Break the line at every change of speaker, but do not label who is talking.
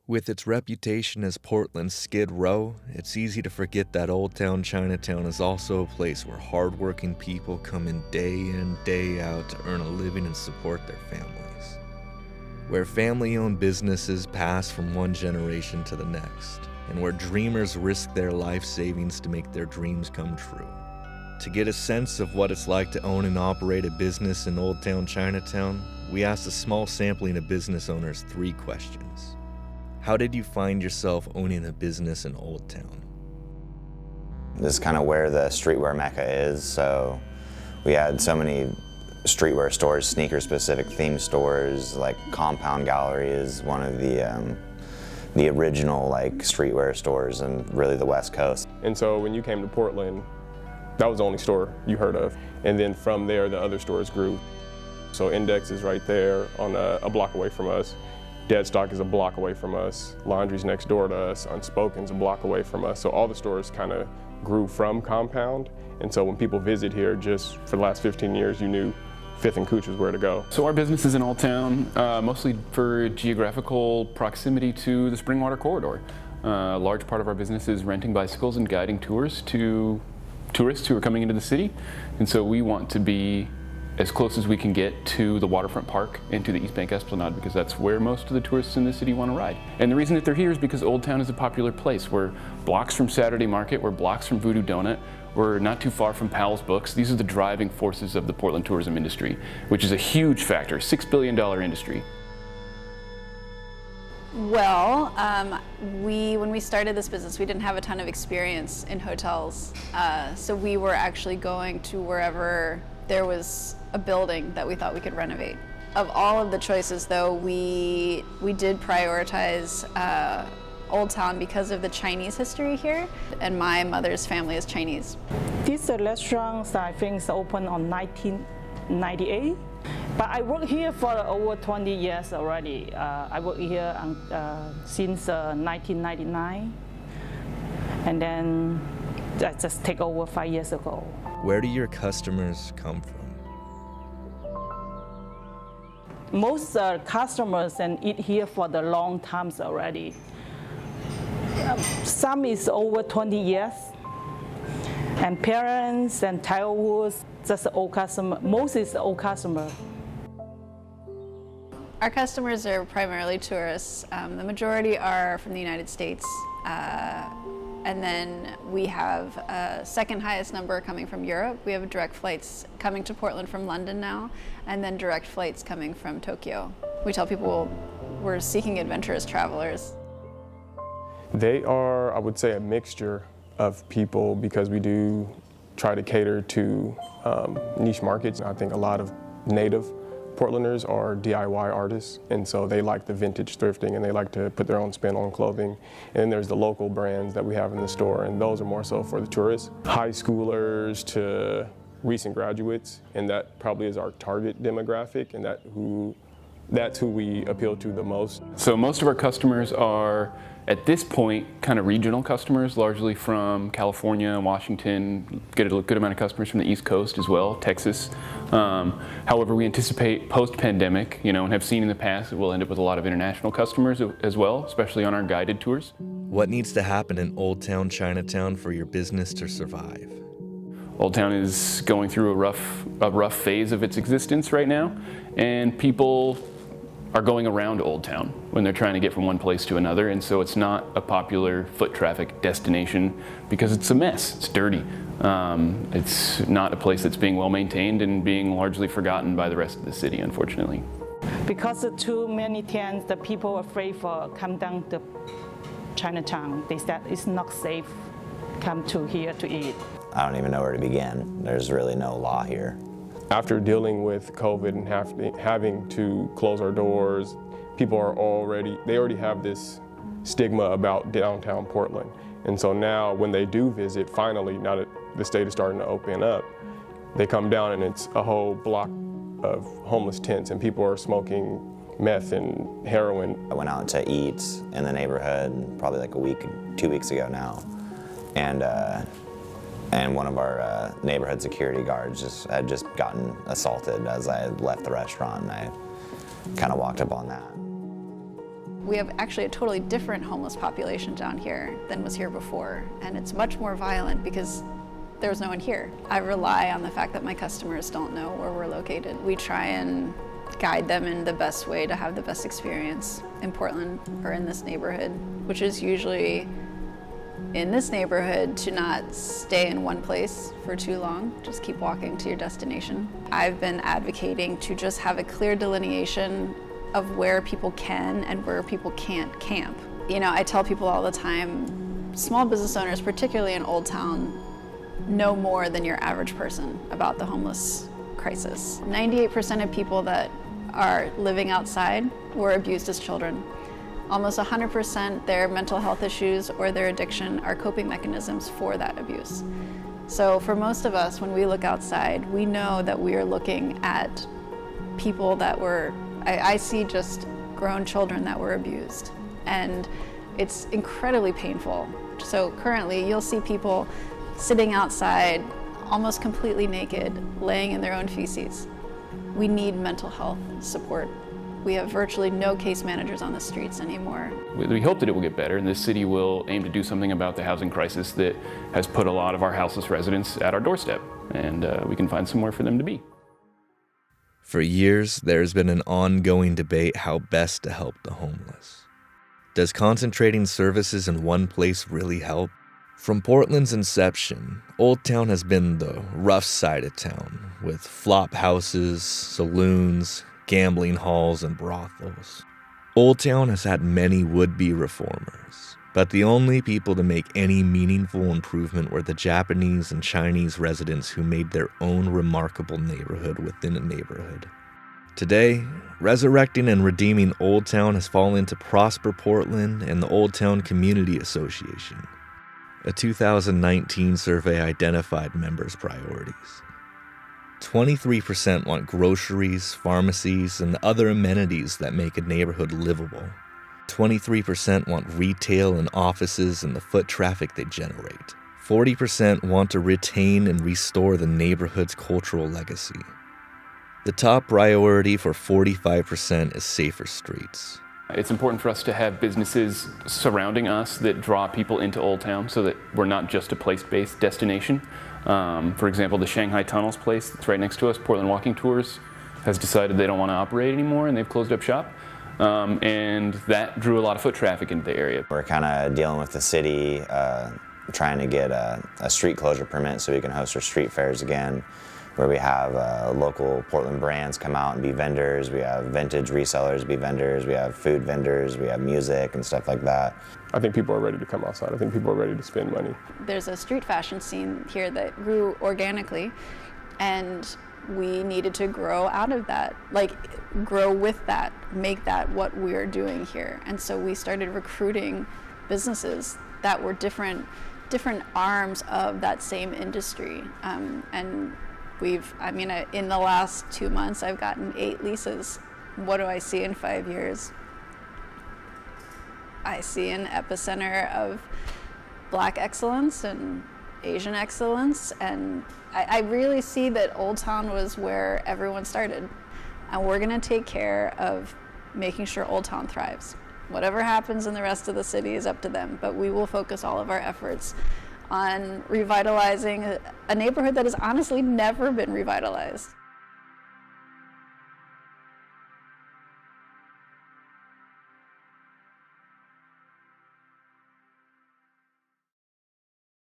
With its reputation as Portland's Skid Row, it's easy to forget that Old Town Chinatown is also a place where hardworking people come in, day out to earn a living and support their families. Where family-owned businesses pass from one generation to the next, and where dreamers risk their life savings to make their dreams come true. To get a sense of what it's like to own and operate a business in Old Town Chinatown, we asked a small sampling of business owners 3 questions. How did you find yourself owning a business in Old Town?
This is kind of where the streetwear mecca is, so we had so many streetwear stores, sneaker-specific theme stores, like Compound Gallery is one of the original streetwear stores and really the West Coast.
And so when you came to Portland, that was the only store you heard of. And then from there, the other stores grew. So Index is right there on a block away from us. Deadstock is a block away from us. Laundry's next door to us. Unspoken's a block away from us. So all the stores kind of grew from Compound. And so when people visit here, just for the last 15 years, you knew Fifth and Cooch was where to go.
So our business is in Old Town, mostly for geographical proximity to the Springwater Corridor. A large part of our business is renting bicycles and guiding tours to tourists who are coming into the city. And so we want to be as close as we can get to the waterfront park and to the East Bank Esplanade, because that's where most of the tourists in the city want to ride. And the reason that they're here is because Old Town is a popular place. We're blocks from Saturday Market, we're blocks from Voodoo Donut, we're not too far from Powell's Books. These are the driving forces of the Portland tourism industry, which is a huge factor, $6 billion industry.
Well, when we started this business, we didn't have a ton of experience in hotels. So we were actually going to wherever there was a building that we thought we could renovate. Of all of the choices, though, we did prioritize Old Town because of the Chinese history here, and my mother's family is Chinese.
This restaurant, I think, is opened on 1998. But I work here for over 20 years already. I work here since 1999, and then I just take over 5 years ago.
Where do your customers come from?
Most customers and eat here for the long times already. Some is over 20 years, and parents and childhood, just old customer. Most is old customer.
Our customers are primarily tourists. The majority are from the United States. And then we have a second highest number coming from Europe. We have direct flights coming to Portland from London now, and then direct flights coming from Tokyo. We tell people we're seeking adventurous travelers.
They are, I would say, a mixture of people, because we do try to cater to niche markets. I think a lot of native Portlanders are DIY artists, and so they like the vintage thrifting and they like to put their own spin on clothing. And then there's the local brands that we have in the store, and those are more so for the tourists. High schoolers to recent graduates, and that probably is our target demographic, and that's who we appeal to the most.
So most of our customers are, at this point, kind of regional customers, largely from California, Washington, get a good amount of customers from the East Coast as well, Texas. However, we anticipate post-pandemic, and have seen in the past that we'll end up with a lot of international customers as well, especially on our guided tours.
What needs to happen in Old Town Chinatown for your business to survive?
Old Town is going through a rough phase of its existence right now, and people are going around Old Town when they're trying to get from one place to another, and so it's not a popular foot traffic destination because it's a mess, it's dirty. It's not a place that's being well maintained and being largely forgotten by the rest of the city, unfortunately.
Because of too many times, the people are afraid for come down to Chinatown. They said it's not safe come to here to eat.
I don't even know where to begin. There's really no law here.
After dealing with COVID and having to close our doors, people are they already have this stigma about downtown Portland. And so now when they do visit, finally, now that the state is starting to open up, they come down and it's a whole block of homeless tents, and people are smoking meth and heroin.
I went out to eat in the neighborhood probably like 2 weeks ago now. And one of our neighborhood security guards had just gotten assaulted as I left the restaurant, and I kind of walked up on that.
We have actually a totally different homeless population down here than was here before, and it's much more violent because there's no one here. I rely on the fact that my customers don't know where we're located. We try and guide them in the best way to have the best experience in Portland or in this neighborhood, which is usually in this neighborhood to not stay in one place for too long, just keep walking to your destination. I've been advocating to just have a clear delineation of where people can and where people can't camp. You know, I tell people all the time, small business owners, particularly in Old Town, know more than your average person about the homeless crisis. 98% of people that are living outside were abused as children. Almost 100% their mental health issues or their addiction are coping mechanisms for that abuse. So for most of us, when we look outside, we know that we are looking at people that were, I see just grown children that were abused. And it's incredibly painful. So currently, you'll see people sitting outside, almost completely naked, laying in their own feces. We need mental health support. We have virtually no case managers on the streets anymore.
We hope that it will get better, and this city will aim to do something about the housing crisis that has put a lot of our houseless residents at our doorstep, and we can find somewhere for them to be.
For years, there's been an ongoing debate how best to help the homeless. Does concentrating services in one place really help? From Portland's inception, Old Town has been the rough side of town, with flop houses, saloons, gambling halls, and brothels. Old Town has had many would-be reformers, but the only people to make any meaningful improvement were the Japanese and Chinese residents who made their own remarkable neighborhood within a neighborhood. Today, resurrecting and redeeming Old Town has fallen to Prosper Portland and the Old Town Community Association. A 2019 survey identified members' priorities. 23% want groceries, pharmacies, and other amenities that make a neighborhood livable. 23% want retail and offices and the foot traffic they generate. 40% want to retain and restore the neighborhood's cultural legacy. The top priority for 45% is safer streets.
It's important for us to have businesses surrounding us that draw people into Old Town so that we're not just a place-based destination. For example, the Shanghai Tunnels place that's right next to us, Portland Walking Tours, has decided they don't want to operate anymore and they've closed up shop. And that drew a lot of foot traffic into the area.
We're kind of dealing with the city, trying to get a street closure permit so we can host our street fairs again, where we have local Portland brands come out and be vendors. We have vintage resellers be vendors. We have food vendors. We have music and stuff like that.
I think people are ready to come outside. I think people are ready to spend money.
There's a street fashion scene here that grew organically, and we needed to grow out of that, like grow with that, make that what we're doing here. And so we started recruiting businesses that were different arms of that same industry. And in the last 2 months, I've gotten 8 leases. What do I see in 5 years? I see an epicenter of Black excellence and Asian excellence, and I really see that Old Town was where everyone started. And we're gonna take care of making sure Old Town thrives. Whatever happens in the rest of the city is up to them, but we will focus all of our efforts on revitalizing a neighborhood that has honestly never been revitalized.